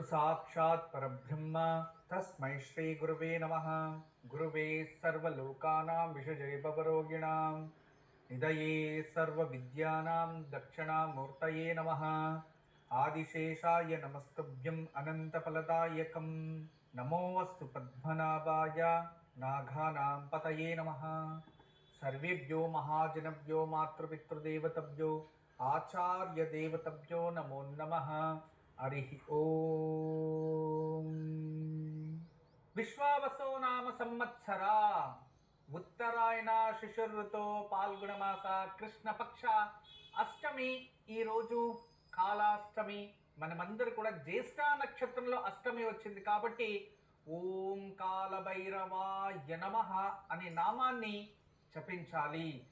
साक्षात् परब्रह्म तस्मै श्री गुरुवे नमः। गुरुवे सर्वलोकानां विषजे भवरोगिणां निधये सर्वविद्यानां दक्षिणामूर्तये नमः। आदिशेषाय नमस्तुभ्यं अनन्तफलदायकं नमोऽस्तु पद्मनाभाय नागानां पतये नमः। सर्वेभ्यो महाजनभ्यो मातृपितृदेवतभ्यो आचार्यदेवतभ्यो नमो नमः। हरि ओम। విశ్వావసో నామ సంవత్సర ఉత్తరాయణ శిశిర్ఋతో పాల్గొనమాస కృష్ణపక్ష అష్టమి ఈరోజు కాలాష్టమి. మనమందరూ కూడా జ్యేష్ఠ నక్షత్రంలో అష్టమి వచ్చింది కాబట్టి ఓం కాలభైరవాయ నమః అనే నామాన్ని జపించాలి.